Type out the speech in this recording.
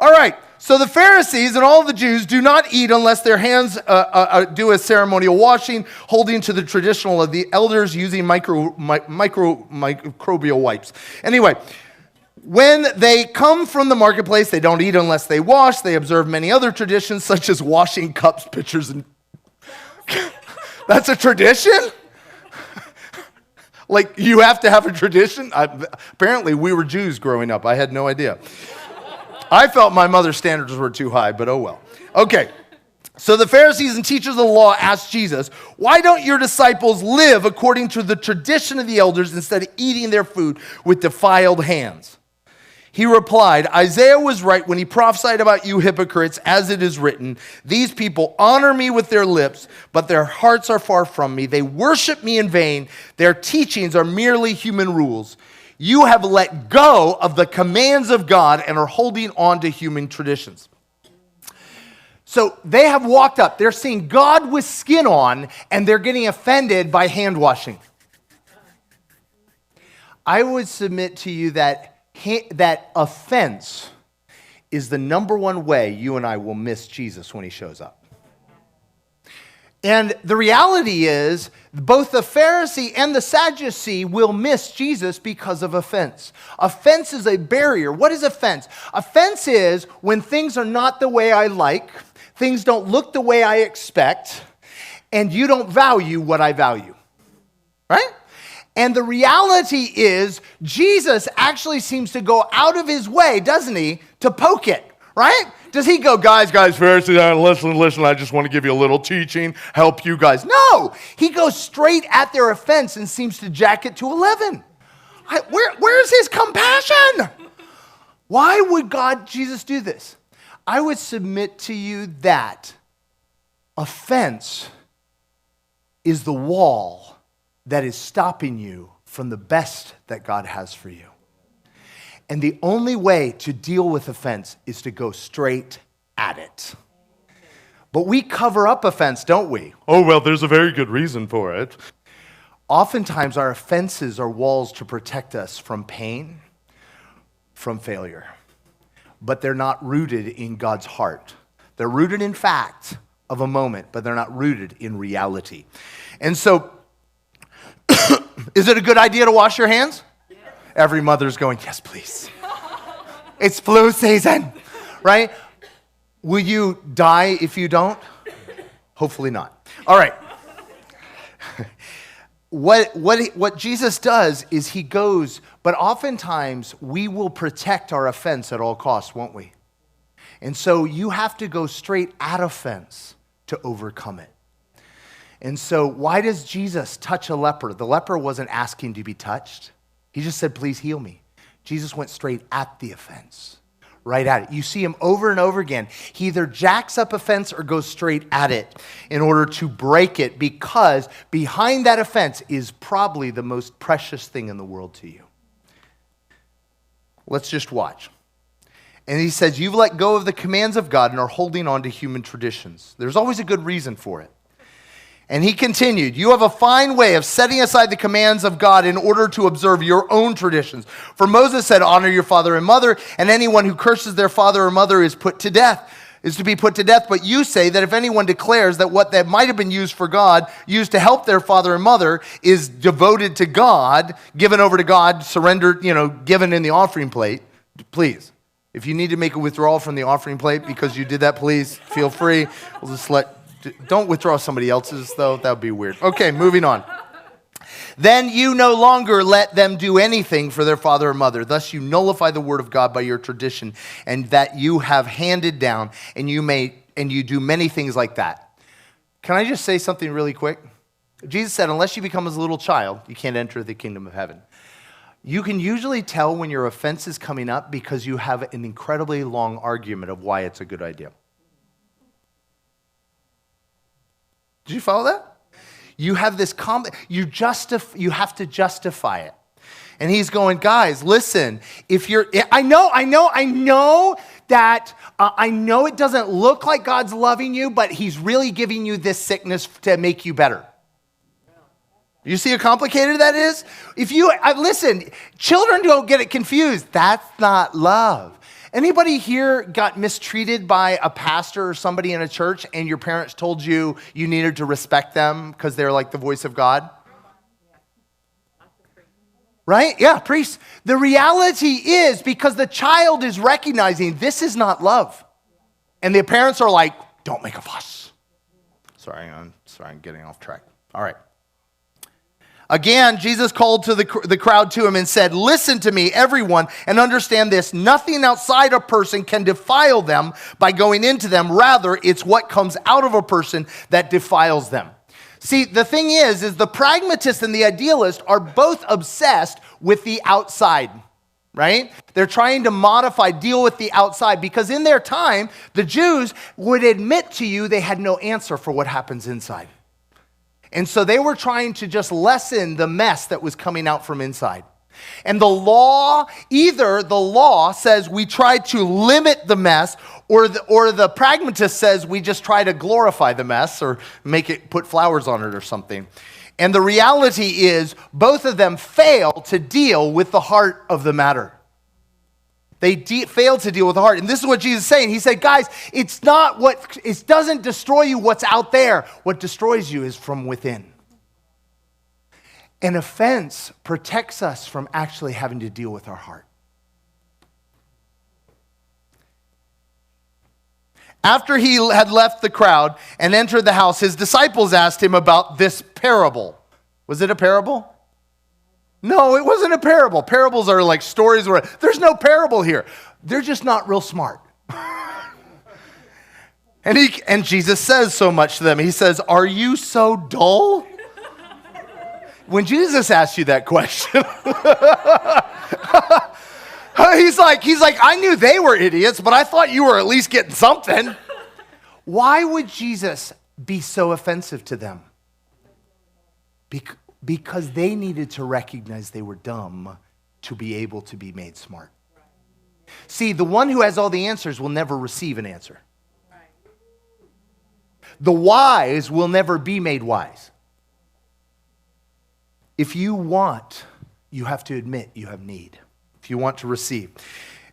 All right. So the Pharisees and all the Jews do not eat unless their hands do a ceremonial washing, holding to the traditional of the elders using microbial wipes. Anyway, when they come from the marketplace, they don't eat unless they wash. They observe many other traditions, such as washing cups, pitchers, and... That's a tradition? Like, you have to have a tradition? Apparently, we were Jews growing up. I had no idea. I felt my mother's standards were too high, but oh well. Okay, so the Pharisees and teachers of the law asked Jesus, why don't your disciples live according to the tradition of the elders instead of eating their food with defiled hands? He replied, Isaiah was right when he prophesied about you hypocrites, as it is written, these people honor me with their lips, but their hearts are far from me. They worship me in vain. Their teachings are merely human rules. You have let go of the commands of God and are holding on to human traditions. So they have walked up. They're seeing God with skin on, and they're getting offended by hand washing. I would submit to you that offense is the number one way you and I will miss Jesus when he shows up. And the reality is, both the Pharisee and the Sadducee will miss Jesus because of offense. Offense is a barrier. What is offense? Offense is when things are not the way I like, things don't look the way I expect, and you don't value what I value. Right? And the reality is, Jesus actually seems to go out of his way, doesn't he, to poke it, right? Does he go, guys, Pharisees, listen, I just want to give you a little teaching, help you guys. No, he goes straight at their offense and seems to jack it to 11. Where's his compassion? Why would Jesus do this? I would submit to you that offense is the wall that is stopping you from the best that God has for you. And the only way to deal with offense is to go straight at it. But we cover up offense, don't we? Oh, well, there's a very good reason for it. Oftentimes, our offenses are walls to protect us from pain, from failure. But they're not rooted in God's heart. They're rooted in fact of a moment, but they're not rooted in reality. And so, is it a good idea to wash your hands? Every mother's going, yes, please. It's flu season, right? Will you die if you don't? Hopefully not. All right. What Jesus does is he goes, but oftentimes we will protect our offense at all costs, won't we? And so you have to go straight at offense to overcome it. And so why does Jesus touch a leper? The leper wasn't asking to be touched. He just said, please heal me. Jesus went straight at the offense, right at it. You see him over and over again. He either jacks up offense or goes straight at it in order to break it, because behind that offense is probably the most precious thing in the world to you. Let's just watch. And he says, you've let go of the commands of God and are holding on to human traditions. There's always a good reason for it. And he continued, you have a fine way of setting aside the commands of God in order to observe your own traditions. For Moses said, honor your father and mother, and anyone who curses their father or mother is to be put to death. But you say that if anyone declares that what that might have been used for God, used to help their father and mother, is devoted to God, given over to God, surrendered, given in the offering plate, please. If you need to make a withdrawal from the offering plate because you did that, please feel free. We'll just don't withdraw somebody else's, though. That would be weird. Okay, moving on. Then you no longer let them do anything for their father or mother. Thus you nullify the word of God by your tradition, and that you have handed down, and you do many things like that. Can I just say something really quick? Jesus said, unless you become as a little child, you can't enter the kingdom of heaven. You can usually tell when your offense is coming up because you have an incredibly long argument of why it's a good idea. Did you follow that? You have this you have to justify it. And he's going, guys, listen, I know that I know it doesn't look like God's loving you, but he's really giving you this sickness to make you better. You see how complicated that is? Listen, children don't get it confused. That's not love. Anybody here got mistreated by a pastor or somebody in a church and your parents told you you needed to respect them because they're like the voice of God? Right? Yeah, priests. The reality is because the child is recognizing this is not love. And the parents are like, don't make a fuss. Sorry, I'm getting off track. All right. Again, Jesus called to the crowd to him and said, listen to me, everyone, and understand this. Nothing outside a person can defile them by going into them. Rather, it's what comes out of a person that defiles them. See, the thing is the pragmatist and the idealist are both obsessed with the outside, right? They're trying to deal with the outside, because in their time, the Jews would admit to you they had no answer for what happens inside. And so they were trying to just lessen the mess that was coming out from inside. And the law says we try to limit the mess, or the pragmatist says we just try to glorify the mess or put flowers on it or something. And the reality is both of them fail to deal with the heart of the matter. They fail to deal with the heart. And this is what Jesus is saying. He said, guys, it doesn't destroy you what's out there. What destroys you is from within. An offense protects us from actually having to deal with our heart. After he had left the crowd and entered the house, his disciples asked him about this parable. Was it a parable? No, it wasn't a parable. Parables are like stories where there's no parable here. They're just not real smart. And Jesus says so much to them. He says, are you so dull? When Jesus asked you that question, he's like, I knew they were idiots, but I thought you were at least getting something. Why would Jesus be so offensive to them? Because they needed to recognize they were dumb to be able to be made smart. See, the one who has all the answers will never receive an answer. The wise will never be made wise. If you want, you have to admit you have need. If you want to receive.